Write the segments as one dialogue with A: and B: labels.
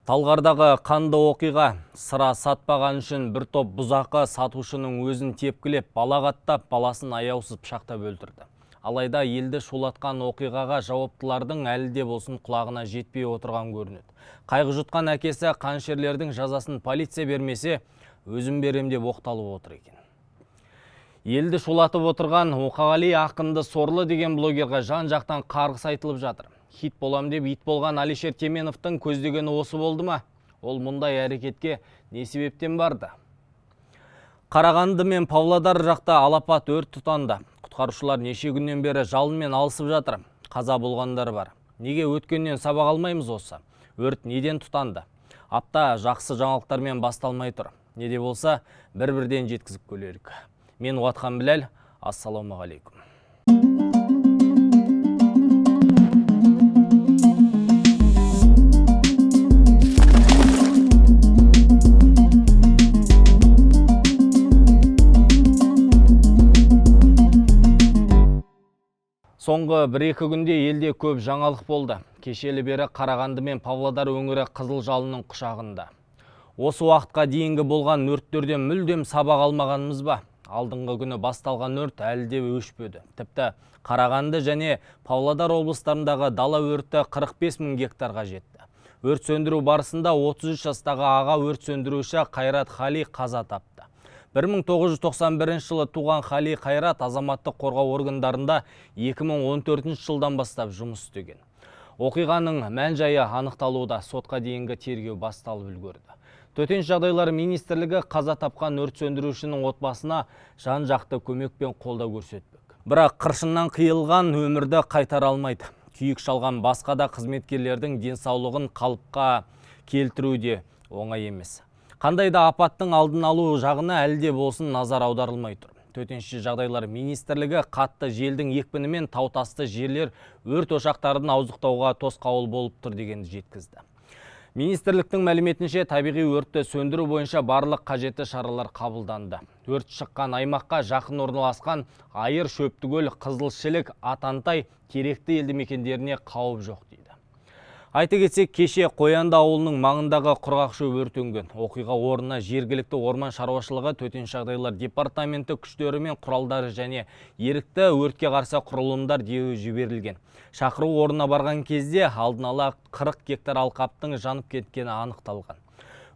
A: Талғардағы қанды оқиға. Сыра сатпаған үшін бір топ бұзақы сатушының өзін тепкілеп, балағаттап, баласын аяусыз пышақтап өлтірді. Алайда елді шулатқан оқиғаға жауаптылардың әлі де болсын құлағына жетпей отырған көрінеді. Қайғы жұтқан әкесі қаншерлердің жазасын полиция бермесе, өзім берем деп оқталып отыр екен. Елді шулатып отырған Оқағали Ақынды Сорлы деген блогерға жан-жақтан қарғыс айтылып жатыр. Хит болам деп ит болған Алишер Теменовтың көздегені осы болды ма? Ол мұндай әрекетке не себептен барды? Қарағанды мен Павлодар жақта алапат өрт тұтанды. Құтқарушылар неше күннен бері жалынмен алысып жатыр. Қаза болғандар бар. Неге өткеннен сабақ алмаймыз осы? Өрт неден тұтанды? Апта жақсы жаңалықтармен басталмай тұр. Неде болса, бір-бірден жеткізіп көрелік. Мен Уатхан Біләл, ассалаумағалейкум. Соңғы 1-2 күнде елде көп жаңалық болды. Кешелі бері Қарағанды мен Павлодар өңірі қызыл жалынның құшағында. Осы уақытқа дейінгі болған өрттерден мүлдем сабақ алмағанымыз ба? Алдыңғы күні басталған өрт әлі де өшпеді. Тіпті Қарағанды және Павлодар облыстарындағы дала өрті 45 мың гектарға жетті. Өрт сөндіру барысында 33 жастағы аға өрт сөндіруші Қайрат Хали қаза тапты. 1991 жылы туған Хали Қайрат азаматтық қорғау органдарында 2014 жылдан бастап жұмыс істеген. Оқиғаның мән-жайы анықталуда, сотқа дейінгі тергеу басталып үлгерді. Төтенше жағдайлар министрлігі қаза тапқан өрт сөндірушінің отбасына жан-жақты көмек пен қолдау көрсетпек. Бірақ қыршыннан қиылған өмірді қайтара алмайды. Күйік шалған басқа да қызметкерлердің денсаулығын қалыпқа келтіруде оңай емес. Қандай да апаттың алдын алу жағына әлі де болсын назар аударылмай тұр. Төтенше жағдайлар министрлігі қатты желдің екпінімен таутасты жерлер өрт ошақтарын ауыздықтауға тосқауыл болып тұр дегенді жеткізді. Министрліктің мәліметінше табиғи өртті сөндіру бойынша барлық қажетті шаралар қабылданды. Өрт шыққан аймаққа жақын орналасқан Айыр, Шөптікөл, Қызылшілік, Атантай, Теректі елді мекендеріне қауіп жоқ дейді. Айта кетсек, кеше Қоянды ауылының маңындағы құрғақ шөп өртенген. Оқиға орнына жергілікті орман шаруашылығы, төтенше жағдайлар департаменті күштері мен құралдары және ерікті өртке қарсы құрылымдар дереу жіберілген. Шақыру орнына барған кезде алдын ала 40 гектар алқаптың жанып кеткені анықталған.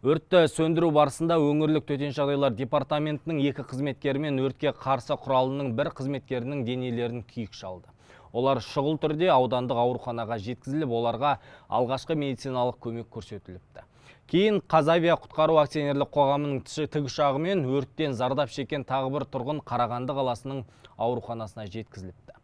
A: Өртті сөндіру барысында өңірлік төтенше жағдайлар департаментінің 2 қызметкері мен өртке қарсы құралының 1 қызметкерінің денелерін күйік шалды. Олар шұғыл түрде аудандық ауруханаға жеткізіліп, оларға алғашқы медициналық көмек көрсетіліпті. Кейін Қазавия құтқару акционерлік қоғамының тікұшағымен өрттен зардап шеккен тағы бір тұрғын Қарағанды қаласының ауруханасына жеткізіліпті.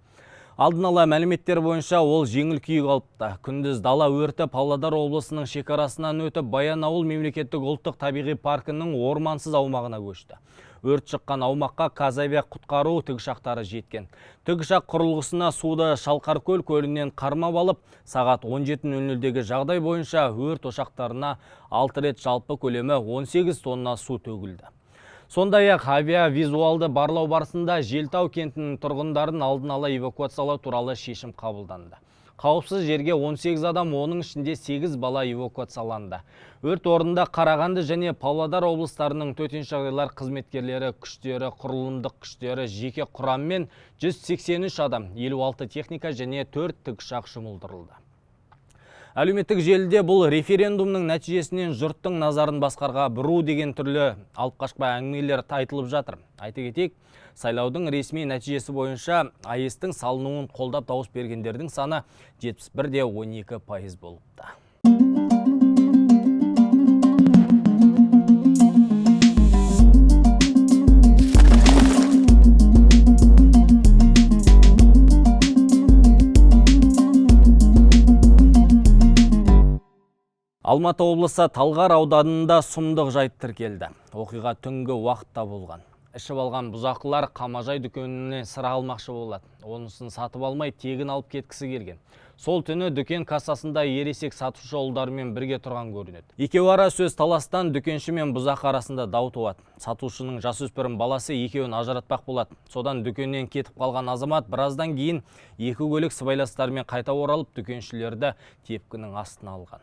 A: Алдын ала мәліметтер бойынша ол жеңіл күйік алыпты. Күндіз дала өрті Павлодар облысының шекарасынан өтіп, Баянауыл мемлекеттік ұлттық табиғи паркінің ормансыз аумағына көшті. Өрт шыққан аумаққа Қазавия құтқару тікұшақтары жеткен. Тікұшақ құрылғысына суды Шалқаркөл көлінен қармап алып, сағат 17:00-дегі жағдай бойынша өрт ошақтарына 6 рет жалпы көлемі 18 тонна су төгілді. Сондай-ақ авиавизуалды барлау барысында Желтау кентінің тұрғындарын алдын ала эвакуациялау туралы шешім қабылданды. Қауіпсіз жерге 18 адам, оның ішінде 8 бала эвакуацияланды. Өрт орнында Қарағанды және Павлодар облыстарының төтенше жағдайлар қызметкерлері, күштері, құрылымдық күштері, жеке құраммен 183 адам, 56 техника және 4 тікұшақ жұмылдырылды. Әлеуметтік желіде бұл референдумның нәтижесінен жұрттың назарын басқарға бұру деген түрлі алып қашпа әңгімелер айтылып жатыр. Айта кетейік, сайлаудың ресми нәтижесі бойынша АЭС-тің салынуын қолдап дауыс бергендердің саны 71,12% болыпты. Алматы облысы Талғар ауданында сұмдық жайт тіркелді. Оқиға түнгі уақытта болған. Ішіп алған бұзақылар қамажай дүкенінен сыра алмақшы болады. Онысын сатып алмай тегін алып кеткісі келген. Сол түні дүкен кассасында ересек сатушы ұлдарымен бірге тұрған көрінеді. Екеуі ара сөз таластан дүкенші мен бұзақы арасында дау туады. Сатушының жасөспірім баласы екеуін ажыратпақ болады. Содан дүкеннен кетіп қалған азамат біраздан кейін екі көлік сыбайластарымен қайта оралып, дүкеншілерді тепкінің астына алған.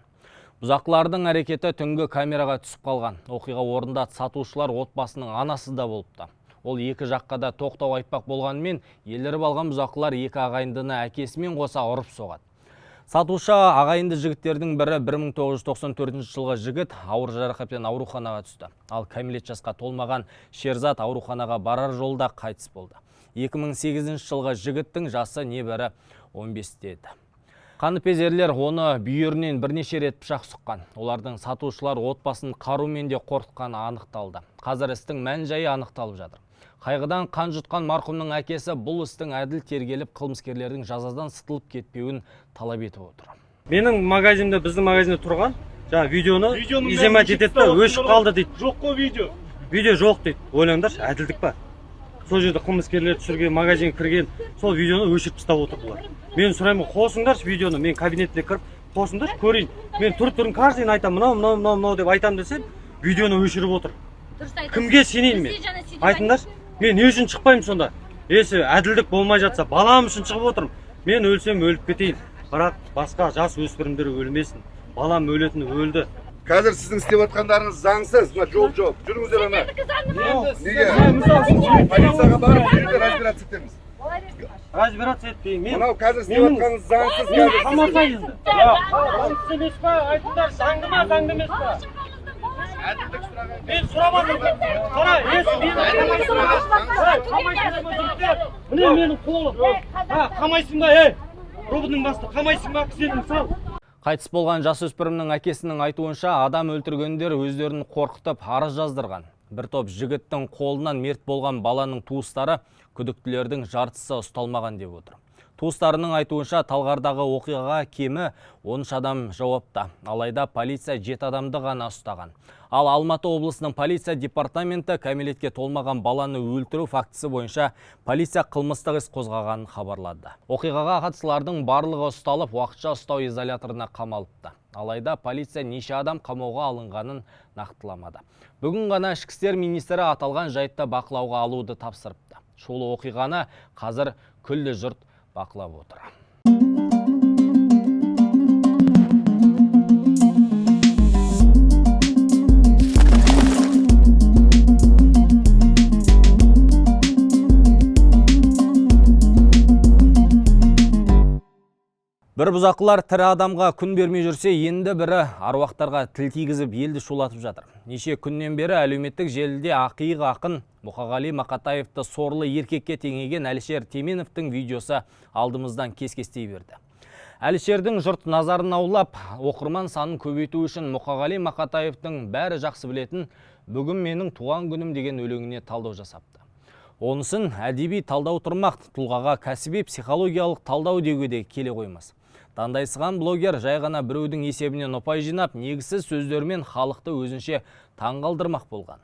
A: Бұзақылардың әрекеті түнгі камераға түсіп қалған. Оқиға орнында сатушылар отбасының анасы да болыпты. Ол екі жаққа да тоқтау айтпақ болғанымен, еліріп алған бұзақылар екі ағайындыны әкесімен қоса ұрып соғады. Сатушы ағайынды жігіттердің бірі 1994 жылғы жігіт ауыр жарақатпен ауруханаға түсті. Ал кәмелет жасқа толмаған Шерзат ауруханаға барар жолда қайтыс болды. 2008 жылғы жігіттің жасы небәрі 15-те еді. Қаныпезерлер оны бүйірінен бірнеше рет пышақ сұққан. Олардың сатушылар отбасын қарумен де қорқытқаны анықталды. Қазір істің мән-жайы анықталып жатыр. Қайғыдан қан жұтқан марқұмның әкесі бұл істің әділ тергеліп, қылмыскерлердің жазадан сытылып кетпеуін талап етіп отыр.
B: Менің магазинде, біздің магазинде тұрған жаңа видеоны иземат етеді, өшіп қалды дейді.
C: Жоқ қой видео.
B: Видео жоқ дейді. Ойлаңдаршы, әділдік па? Сол жерде қылмыскерлер түсірген, магазинге кірген, сол видеоны өшіріп тастап отыр бұлар. Мен сұраймын, қосыңдаршы видеоны, мен кабинетіне кіріп, қосыңдаршы, көрейін. Мен тұрып каждыйын айтамын, мынау деп айтам десем, видеоны өшіріп отыр. Кімге сенейін мен? Айтыңдаршы, мен не үшін шықпаймын сонда? Есі әділдік болмай жатса, балам үшін шығып отырмын. Мен өлсем өліп кетейін. Бірақ басқа жас өспірімдер өлмесін. Балам өлетін өлді.
C: Қазір сіздің істеп жатқандарыңыз заңсыз. Жоқ. Жүріңіздер ана. Неге? Полицияға барып, жерде разбираться етеміз.
B: Разбираться етпейін.
C: Мынау қазір істеп жатқаныңыз заңсыз.
B: Мен қаматайын енді. Заңсыз емес па? Айтыңдар, заңды ма, заңды емес па? Мен сұрамадым. Қара, міне менің қолым. Қамайсың ба, робының басты, қамайсың ба, кісенің сал.
A: Қайтыс болған жасөспірімнің әкесінің айтуынша адам өлтіргендер өздерін қорқытып арыз жаздырған. Бір топ жігіттің қолынан мерт болған баланың туыстары күдіктілердің жартысы ұсталмаған деп отыр. Туыстарының айтуынша Талғардағы оқиғаға кемі 13 адам жауапты. Алайда полиция 7 адамды ғана ұстаған. Ал Алматы облысының полиция департаменті кәмелетке толмаған баланы өлтіру фактісі бойынша полиция қылмыстық іс қозғағанын хабарлады. Оқиғаға қатысушылардың барлығы ұсталып, уақытша ұстау изоляторына қамалыпты. Алайда полиция неше адам қамауға алынғанын нақтыламады. Бүгін ғана ішкі істер министрі аталған жайтты бақылауға алуды тапсырыпты. Шулы оқиғаны қазір күллі жұрт бақылап отыр. Бір бұзақылар тірі адамға күн бермей жүрсе, енді бірі аруақтарға тіл тигізіп елді шулатып жатыр. Неше күннен бері әлеуметтік желіде ақиық ақын Мұқағали Мақатаевты сорлы еркекке теңеген Әлішер Теменовтің видеосы алдымыздан кес-кестей берді. Әлішердің жұрт назарын аулап, оқырман санын көбейту үшін Мұқағали Мақатаевтың бәрі жақсы білетін «Бүгін менің туған күнім» деген өлеңіне талдау жасапты. Онысын әдеби талдау тұрмақ, тұлғаға кәсіби психологиялық талдау деуге де келе қоймас. Таңдайсыған блогер жай ғана біреудің есебінен ұпай жинап, негізсіз сөздермен халықты өзінше таңғалдырмақ болған.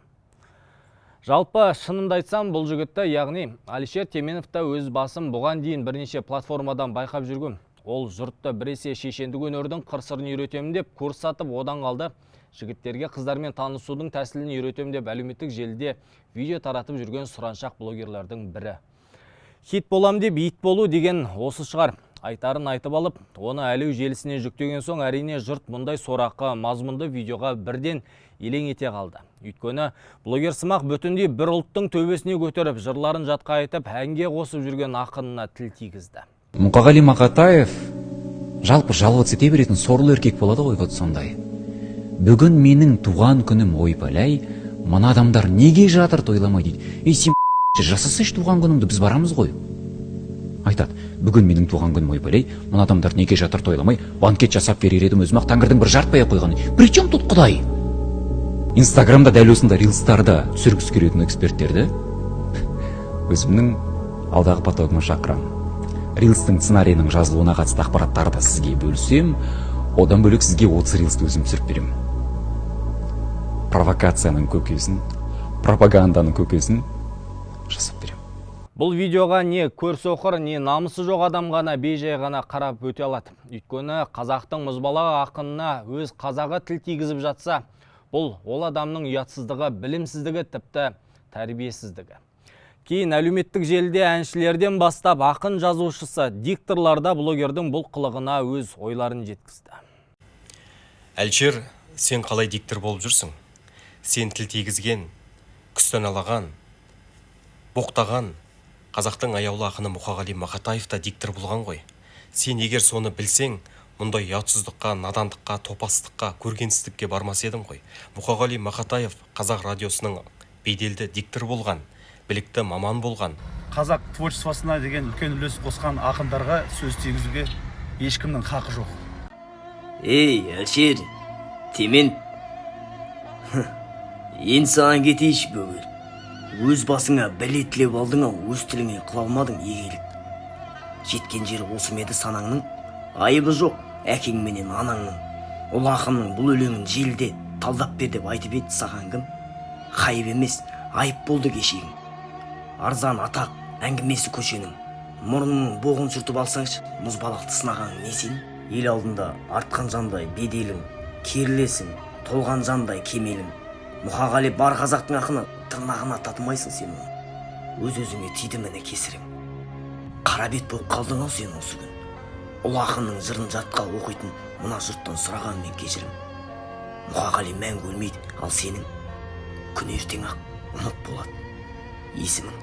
A: Жалпы шынымды айтсам, бұл жігітті, яғни Әлішер Теменовті өз басым бұған дейін бірнеше платформадан байқап жүргем. Ол жұртты біресе шешендік өнердің қыр-сырын үйретемін деп курс сатып одан қалды. Жігіттерге қыздармен танысудың тәсілін үйретем деп әлеуметтік желіде видео таратып жүрген сұраншақ блогерлердің бірі. Хит болам деп ит болу деген осы шығар. Айтарын айтып алып, оны әлеу желісіне жүктеген соң әрине жұрт мұндай сорақы мазмұнды видеоға бірден елең ете қалды. Өйткені блогер сымақ бүтіндей бір ұлттың төбесіне көтеріп, жырларын жатқа айтып, әнге қосып жүрген ақынына тіл тигізді.
D: Мұқағали Мақатаев жалпы жалғыз ете беретін сорлы еркек болады ғой, вот сондай. Бүгін менің туған күнім ойбалай, мына адамдар неге жатыр тойламай дейді. Сен жасасайшы туған күніңді, біз барамыз ғой. Айтады, бүгін менің туған күнім ойбалай, мына адамдар неге жатыр тойламай, банкет жасап берер едім өзім-ақ тәңірдің бір жартпай қойған. Причем тут Құдай? Инстаграмда дәл осындай рилстарда түсіргісі келетін эксперттерді өзімнің алдағы потогыма шақырамын. Рилстың сценарийінің жазылуына қатысты ақпараттарды сізге бөлсем, одан бөлек сізге 30 рилсті өзім түсіріп беремін. Провокацияның көкесін, пропаганданың көкесін жасап беремін.
A: Бұл видеоға не көрсоқыр, не намысы жоқ адам ғана бейжай ғана қарап өте алады. Өйткені қазақтың мұзбалағы ақынына өз қазағы тіл тигізіп жатса, бұл ол адамның ұятсыздығы, білімсіздігі, тіпті тәрбиесіздігі. Кейін әлеуметтік желіде әншілерден бастап ақын жазушысы, дикторларда блогердің бұл қылығына өз ойларын жеткізді.
E: Әлшер, сен қалай диктор болып жүрсің? Сен тіл тигізген, күстен алаған, боқтаған қазақтың аяулы ақыны Мұқағали Мақатаев та диктор болған ғой. Сен егер соны білсең, мұндай ұятсыздыққа, надандыққа, топастыққа, көргенсіздікке бармас едің ғой. Мұқағали Мақатаев қазақ радиосының беделді диктор болған, білікті маман болған.
F: Қазақ творчествосына деген үлкен үлес қосқан ақындарға сөз тигізуге ешкімнің хақы жоқ.
G: Ей, Әлшер, Темен. Ен саған кетейші бөгел. Өз басыңа бәле тілеп алдың ау, өз тіліңе қыла алмадың егелік. Жеткен жері осы меді санаңның, айыбы жоқ әкең менен анаңның. Ол ақынның бұл өлеңін желіде талдап бер деп айтып еді саған кім? Хайып емес, айып болды кешегің. Арзан атақ, әңгімесі көшенің. Мұрнының боғын сүртіп алсаңшы, мұзбалақты сынаған не сен? Ел алдында артқан жандай беделің, керілесің, толған жандай кемелің. Мұқағали бар қазақтың ақыны, тырнағына татымайсың сен оны. Өз-өзіңе тиді міне кесірің. Қара бет болып қалдың ау сен осы күн. Ұлы ақынның жырын жатқа оқитын мына жұрттан сұраған мен кешірім. Мұқағали мәңгі өлмейді, ал сенің күн ертең ақ ұмыт болады есімің.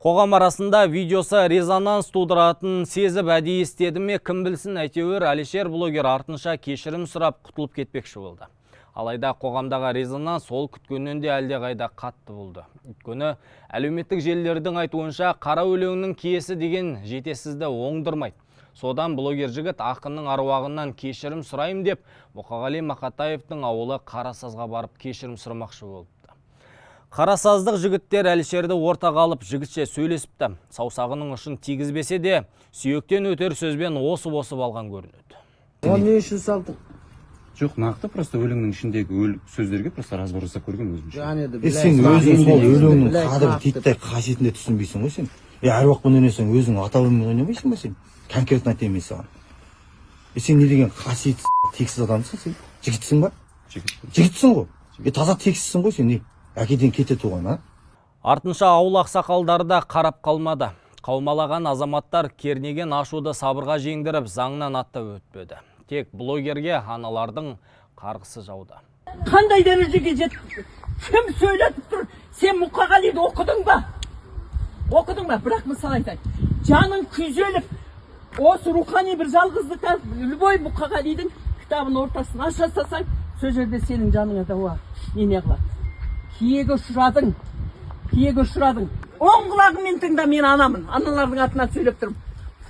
A: Қоғам арасында видеосы резонанс тудыратын сезіп әдейі істеді ме, кім білсін, әйтеуір Әлішер блогер артынша кешірім сұрап құтылып кетпекші болды. Алайда қоғамдағы резонанс ол күткеннен де әлде қайда қатты болды. Өйткені әлеуметтік желілердің айтуынша қара өлеңнің киесі деген жетесізді оңдырмайды. Содан блогер жігіт ақынның аруағынан кешірім сұрайым деп Мұқағали Мақатаевтың ауылы Қарасазға барып кешірім сұрамақшы болыпты. Қарасаздық жігіттер Әлішерді ортаға алып жігітше сөйлесіпті. Саусағының ұшын тигізбесе де сүйектен өтер сөзбен осып-осып алған көрінеді.
H: Оны не үшін салдың?
I: Жоқ, нақты просто өлеңнің ішіндегі сөздерге просто разбор жасап көрген өзімше.
H: Сен өзің өлеңнің қадірі титтей қасиетінде түсінбейсің ғой сен. Әруақпен ойнасаң өзің атауымен ойнамайсың ба сен? Конкретно айтайын мен саған. Сен не деген қасиет тексіз адамсың сен? Жігітсің ба? Жігітсің ғой. Таза тексізсің ғой сен не? Әкеден кете туған, а?
A: Артынша ауыл ақсақалдары да қарап қалмады. Қаумалаған азаматтар кернеген ашуды сабырға жеңдіріп, заңнан аттап өтпеді. Тек блогерге аналардың қарғысы жауды.
J: Қандай дәрежеге жетті? Кім сөйлетіп тұр? Сен Мұқағалиді оқыдың ба? Оқыдың ба? Бірақ мысал айтайын. Жаның күйзеліп, осы рухани бір жалғыздыққа, любой Мұқағалидің кітабын ортасын аша салсаң, сол жерде сенің жаныңа да не қылады? Киеге ұшырадың. Оң құлағымен тыңда, мен анамын. Аналардың атына сөйлеп тұрмын.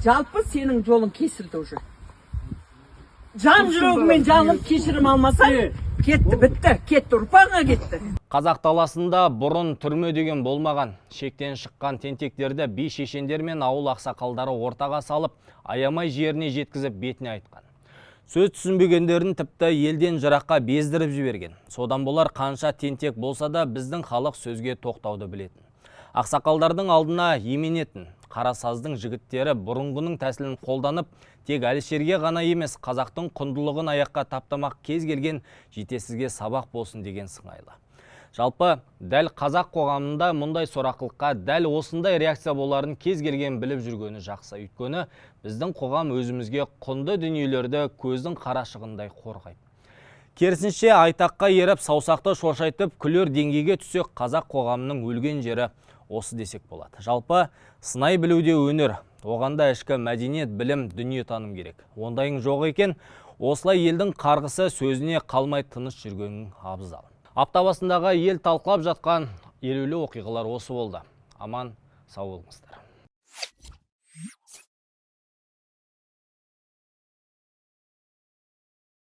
J: Жалпы сенің жолың кесілді уже. Жан жүрегімен жалып кешірім алмасаң, кетті, бітті, кетті, ұрпағыңа кетті.
A: Қазақ даласында бұрын түрме деген болмаған. Шектен шыққан тентектерді би шешендер мен ауыл ақсақалдары ортаға салып, аямай жеріне жеткізіп бетіне айтқан. Сөз түсінбегендерін тіпті елден жыраққа бездіріп жіберген. Содан болар қанша тентек болса да біздің халық сөзге тоқтауды білетін. Ақсақалдардың алдына еменетін. Қарасаздың жігіттері бұрынғының тәсілін қолданып, тек Әлішерге ғана емес, қазақтың құндылығын аяққа таптамақ кез келген жетесізге сабақ болсын деген сыңайлы. Жалпы, дәл қазақ қоғамында мұндай сорақылыққа дәл осындай реакция боларын кез келген біліп жүргені жақсы. Өйткені біздің қоғам өзімізге құнды дүниелерді көздің қарашығындай қорғайды. Керісінше айтаққа еріп, саусақты шошайтып, күлер деңгейге түсек, қазақ қоғамының өлген жері осы десек болады. Жалпы, сынай білуде өнер, оғанда ішкі мәдениет, білім, дүние таным керек. Ондайың жоқ екен, осылай елдің қарғысы сөзіне қалмай тыныш жүргенің абзал. Апта басындағы ел талқылап жатқан елеулі оқиғалар осы болды. Аман, сау болыңыздар.